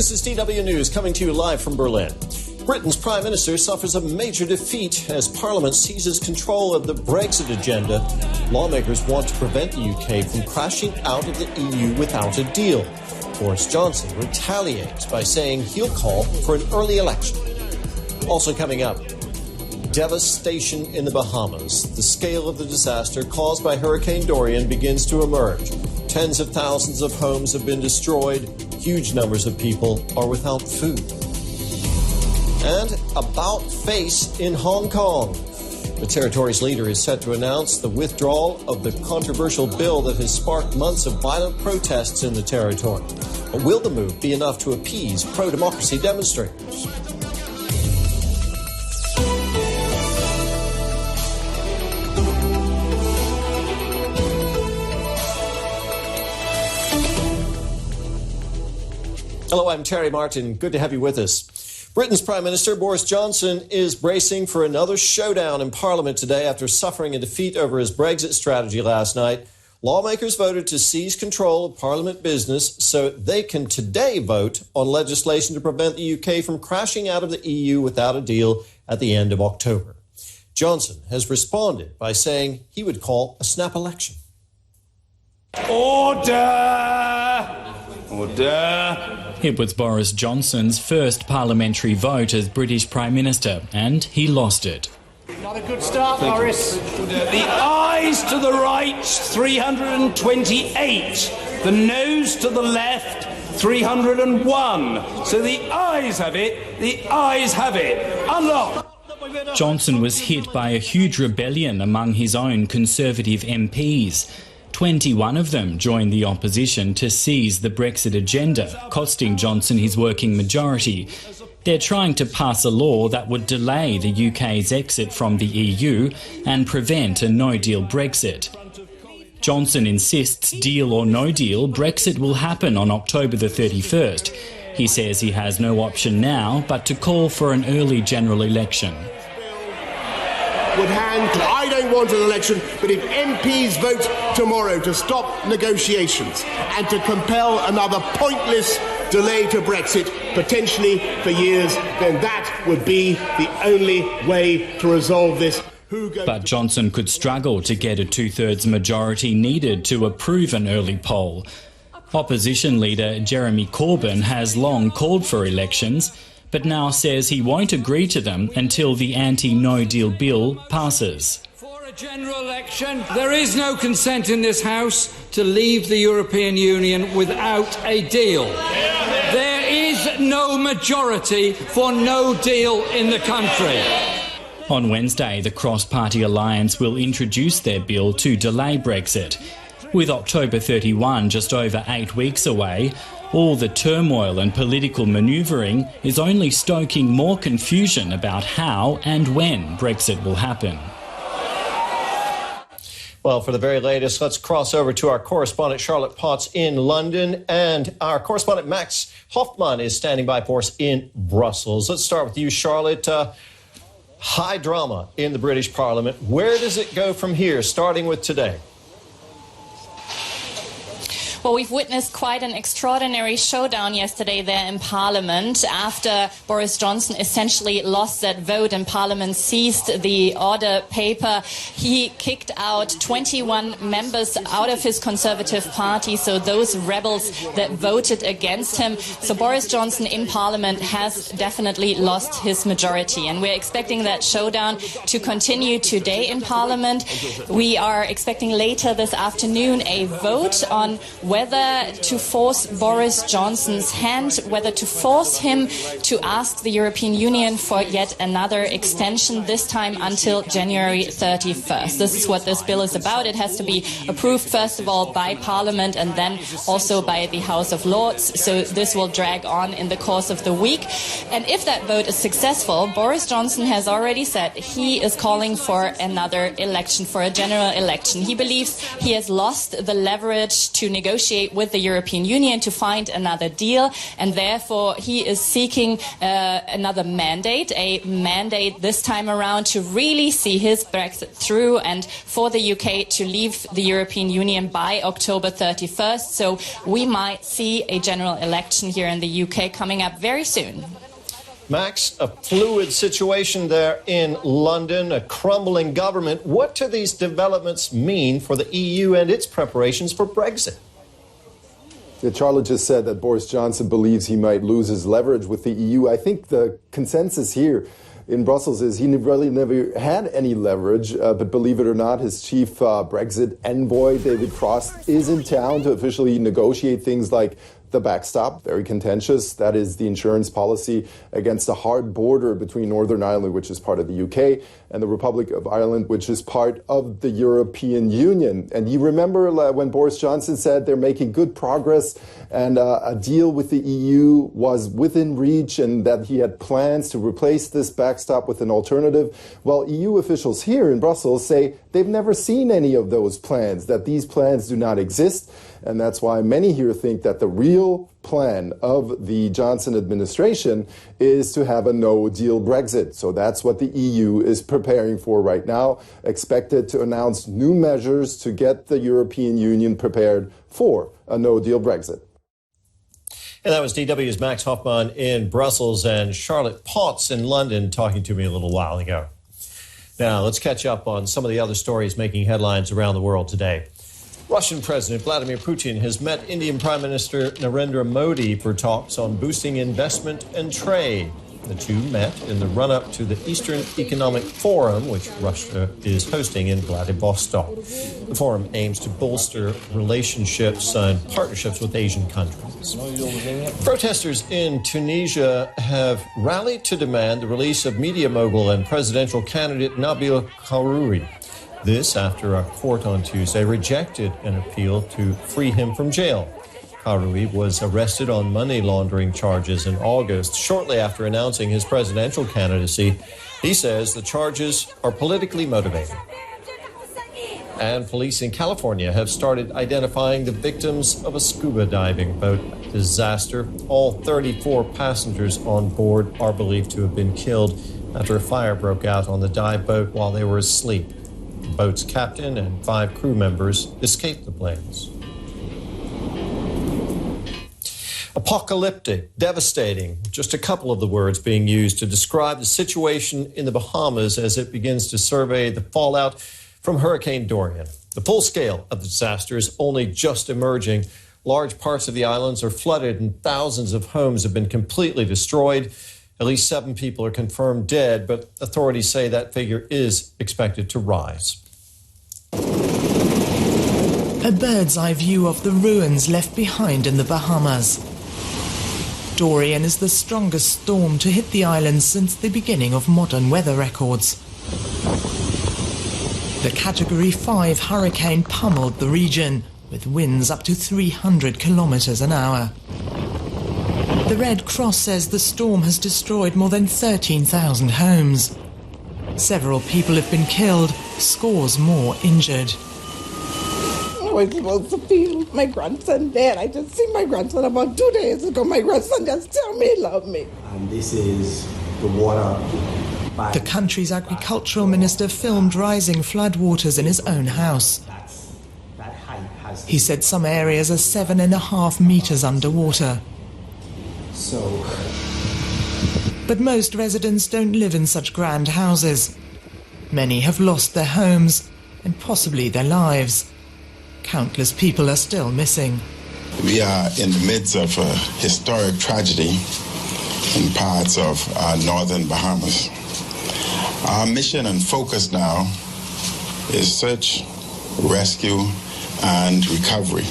This is DW News coming to you live from Berlin. Britain's Prime Minister suffers a major defeat as Parliament seizes control of the Brexit agenda. Lawmakers want to prevent the UK from crashing out of the EU without a deal. Boris Johnson retaliates by saying he'll call for an early election. Also coming up, devastation in the Bahamas. The scale of the disaster caused by Hurricane Dorian begins to emerge. Tens of thousands of homes have been destroyed. Huge numbers of people are without food. And about face in Hong Kong. The territory's leader is set to announce the withdrawal of the controversial bill that has sparked months of violent protests in the territory. But will the move be enough to appease pro-democracy demonstrators? Hello, I'm Terry Martin. Good to have you with us. Britain's Prime Minister Boris Johnson is bracing for another showdown in Parliament today after suffering a defeat over his Brexit strategy last night. Lawmakers voted to seize control of Parliament business so they can today vote on legislation to prevent the UK from crashing out of the EU without a deal at the end of October. Johnson has responded by saying he would call a snap election. Order! Order! It was Boris Johnson's first parliamentary vote as British Prime Minister, and he lost it. Not a good start, Boris. The ayes to the right, 328. The noes to the left, 301. So the ayes have it, the ayes have it. Unlock! Johnson was hit by a huge rebellion among his own Conservative MPs. 21 of them joined the opposition to seize the Brexit agenda, costing Johnson his working majority. They're trying to pass a law that would delay the UK's exit from the EU and prevent a no-deal Brexit. Johnson insists, deal or no deal, Brexit will happen on October the 31st. He says he has no option now but to call for an early general election. I don't want an election, but if MPs vote tomorrow to stop negotiations and to compel another pointless delay to Brexit, potentially for years, then that would be the only way to resolve this. But Johnson could struggle to get a two-thirds majority needed to approve an early poll. Opposition leader Jeremy Corbyn has long called for elections, but now says he won't agree to them until the anti-no-deal bill passes. For a general election, there is no consent in this House to leave the European Union without a deal. There is no majority for no deal in the country. On Wednesday, the cross-party alliance will introduce their bill to delay Brexit. With October 31 just over 8 weeks away, all the turmoil and political manoeuvring is only stoking more confusion about how and when Brexit will happen. Well, for the very latest, let's cross over to our correspondent Charlotte Potts in London, and our correspondent Max Hoffman is standing by for us in Brussels. Let's start with you, Charlotte. High drama in the British Parliament. Where does it go from here, starting with today? Well, we've witnessed quite an extraordinary showdown yesterday there in Parliament after Boris Johnson essentially lost that vote and Parliament seized the order paper. He kicked out 21 members out of his Conservative Party, so those rebels that voted against him. So Boris Johnson in Parliament has definitely lost his majority, and we're expecting that showdown to continue today in Parliament. We are expecting later this afternoon a vote on whether to force Boris Johnson's hand, whether to force him to ask the European Union for yet another extension, this time until January 31st. This is what this bill is about. It has to be approved, first of all, by Parliament and then also by the House of Lords. So this will drag on in the course of the week. And if that vote is successful, Boris Johnson has already said he is calling for another election, for a general election. He believes he has lost the leverage to negotiate negotiate with the European Union to find another deal, and therefore he is seeking another mandate, a mandate this time around to really see his Brexit through and for the UK to leave the European Union by October 31st. So we might see a general election here in the UK coming up very soon. Max, a fluid situation there in London, a crumbling government. What do these developments mean for the EU and its preparations for Brexit? Yeah, Charlotte just said that Boris Johnson believes he might lose his leverage with the EU. I think the consensus here in Brussels is he really never had any leverage, but believe it or not, his chief Brexit envoy, David Frost, is in town to officially negotiate things like the backstop, very contentious. That is the insurance policy against a hard border between Northern Ireland, which is part of the UK, and the Republic of Ireland, which is part of the European Union. And you remember when Boris Johnson said they're making good progress and a deal with the EU was within reach and that he had plans to replace this backstop with an alternative? Well, EU officials here in Brussels say they've never seen any of those plans, that these plans do not exist. And that's why many here think that the real plan of the Johnson administration is to have a no-deal Brexit. So that's what the EU is preparing for right now, expected to announce new measures to get the European Union prepared for a no-deal Brexit. And that was DW's Max Hoffman in Brussels and Charlotte Potts in London talking to me a little while ago. Now, let's catch up on some of the other stories making headlines around the world today. Russian President Vladimir Putin has met Indian Prime Minister Narendra Modi for talks on boosting investment and trade. The two met in the run-up to the Eastern Economic Forum, which Russia is hosting in Vladivostok. The forum aims to bolster relationships and partnerships with Asian countries. Protesters in Tunisia have rallied to demand the release of media mogul and presidential candidate Nabil Karoui. This after a court on Tuesday rejected an appeal to free him from jail. Karoui was arrested on money laundering charges in August, shortly after announcing his presidential candidacy. He says the charges are politically motivated. And police in California have started identifying the victims of a scuba diving boat disaster. All 34 passengers on board are believed to have been killed after a fire broke out on the dive boat while they were asleep. The boat's captain and 5 crew members escaped the flames. Apocalyptic, devastating, just a couple of the words being used to describe the situation in the Bahamas as it begins to survey the fallout from Hurricane Dorian. The full scale of the disaster is only just emerging. Large parts of the islands are flooded and thousands of homes have been completely destroyed. At least 7 people are confirmed dead, but authorities say that figure is expected to rise. A bird's eye view of the ruins left behind in the Bahamas. Dorian is the strongest storm to hit the island since the beginning of modern weather records. The Category 5 hurricane pummeled the region, with winds up to 300 kilometers an hour. The Red Cross says the storm has destroyed more than 13,000 homes. Several people have been killed, scores more injured. I was supposed to feel my grandson dead. I just seen my grandson about 2 days ago. My grandson just tell me he loved me. And this is the water. The country's agricultural minister filmed rising floodwaters in his own house. He said some areas are 7.5 meters underwater. But most residents don't live in such grand houses. Many have lost their homes and possibly their lives. Countless people are still missing. We are in the midst of a historic tragedy in parts of our northern Bahamas. Our mission and focus now is search, rescue, and recovery.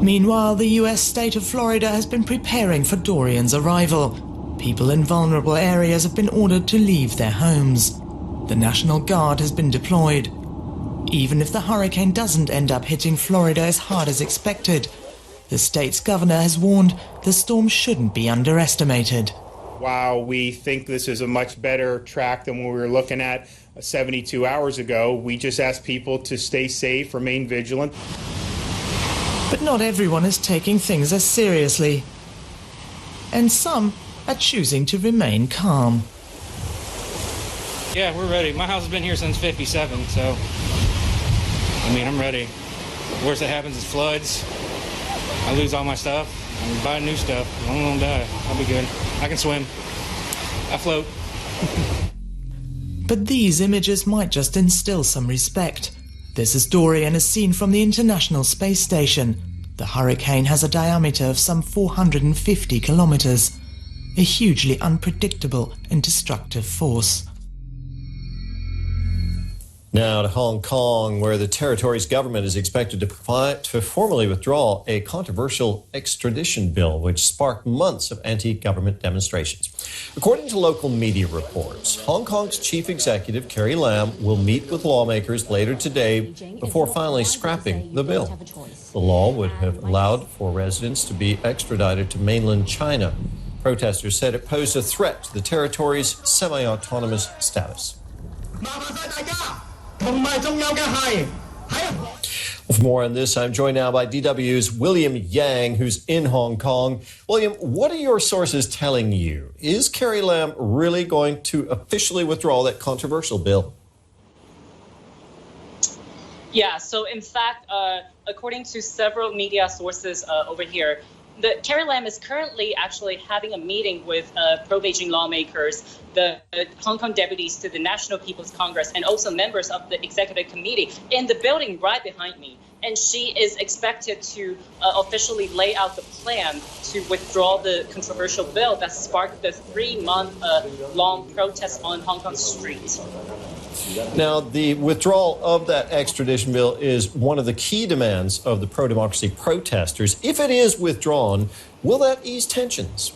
Meanwhile, the US state of Florida has been preparing for Dorian's arrival. People in vulnerable areas have been ordered to leave their homes. The National Guard has been deployed. Even if the hurricane doesn't end up hitting Florida as hard as expected, the state's governor has warned the storm shouldn't be underestimated. While we think this is a much better track than what we were looking at 72 hours ago, we just ask people to stay safe, remain vigilant. But not everyone is taking things as seriously. And some are choosing to remain calm. Yeah, we're ready. My house has been here since 57, so, I'm ready. The worst that happens is floods. I lose all my stuff. I buy new stuff. I won't die. I'll be good. I can swim. I float. But these images might just instill some respect. This is Dorian as seen from the International Space Station. The hurricane has a diameter of some 450 kilometers. A hugely unpredictable and destructive force. Now to Hong Kong, where the territory's government is expected to formally withdraw a controversial extradition bill, which sparked months of anti-government demonstrations. According to local media reports, Hong Kong's chief executive, Carrie Lam, will meet with lawmakers later today before finally scrapping the bill. The law would have allowed for residents to be extradited to mainland China. Protesters said it posed a threat to the territory's semi-autonomous status. For more on this, I'm joined now by DW's William Yang, who's in Hong Kong. William, what are your sources telling you? Is Carrie Lam really going to officially withdraw that controversial bill? Yeah, so in fact, according to several media sources over here, Carrie Lam is currently actually having a meeting with pro-Beijing lawmakers, the Hong Kong deputies to the National People's Congress, and also members of the executive committee in the building right behind me. And she is expected to officially lay out the plan to withdraw the controversial bill that sparked the 3-month-long protest on Hong Kong streets. Now, the withdrawal of that extradition bill is one of the key demands of the pro-democracy protesters. If it is withdrawn, will that ease tensions?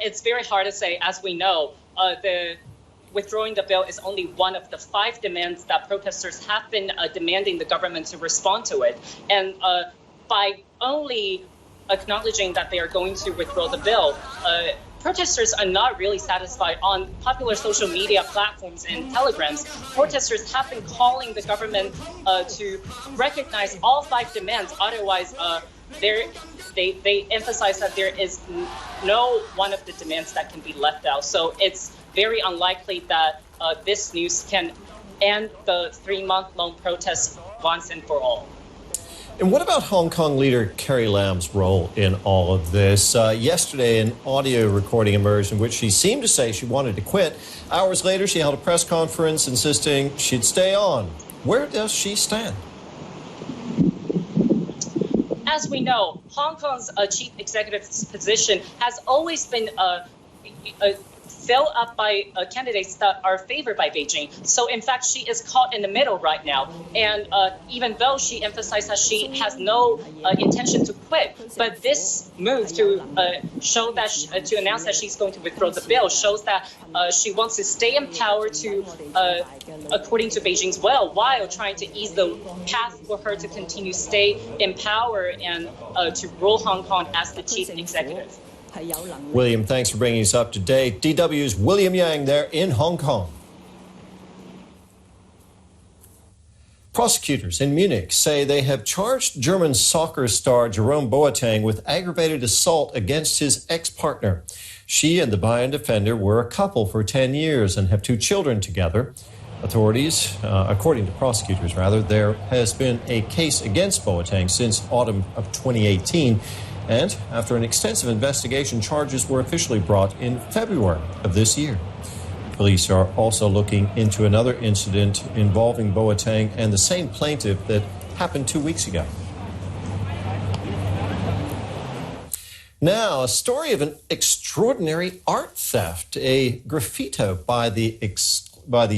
It's very hard to say. As we know, the withdrawing the bill is only one of the 5 demands that protesters have been demanding the government to respond to it. And by only acknowledging that they are going to withdraw the bill, protesters are not really satisfied. On popular social media platforms and telegrams, protesters have been calling the government to recognize all 5 demands. Otherwise, they emphasize that there is no one of the demands that can be left out. So it's very unlikely that this news can end the 3-month-long protest once and for all. And what about Hong Kong leader Carrie Lam's role in all of this? Yesterday, an audio recording emerged in which she seemed to say she wanted to quit. Hours later, she held a press conference insisting she'd stay on. Where does she stand? As we know, Hong Kong's chief executive's position has always been filled up by candidates that are favored by Beijing. So, in fact, she is caught in the middle right now. And even though she emphasized that she has no intention to quit, but this move to show that to announce that she's going to withdraw the bill shows that she wants to stay in power to, according to Beijing's will, while trying to ease the path for her to continue stay in power and to rule Hong Kong as the chief executive. William, thanks for bringing us up to date. DW's William Yang there in Hong Kong. Prosecutors in Munich say they have charged German soccer star Jerome Boateng with aggravated assault against his ex-partner. She and the Bayern defender were a couple for 10 years and have 2 children together. Authorities, according to prosecutors, there has been a case against Boateng since autumn of 2018. And after an extensive investigation, charges were officially brought in February of this year. Police are also looking into another incident involving Boateng and the same plaintiff that happened 2 weeks ago. Now, a story of an extraordinary art theft. A graffito by the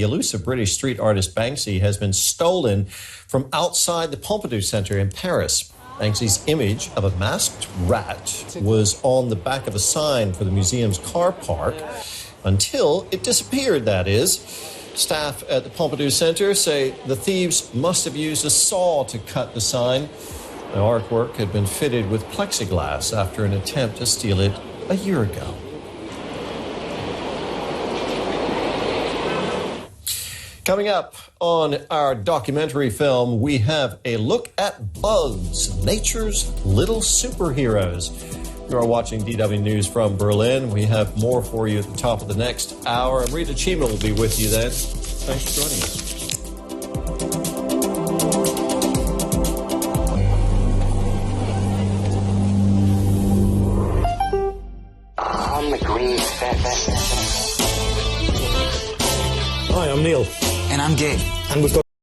elusive British street artist Banksy has been stolen from outside the Pompidou Center in Paris. Banksy's image of a masked rat was on the back of a sign for the museum's car park until it disappeared, that is. Staff at the Pompidou Center say the thieves must have used a saw to cut the sign. The artwork had been fitted with plexiglass after an attempt to steal it a year ago. Coming up on our documentary film, we have a look at bugs, nature's little superheroes. You are watching DW News from Berlin. We have more for you at the top of the next hour. Rita Chima will be with you then. Thanks for joining us. On the green fat. Hi, I'm Neil. And I'm Gabe. And we've got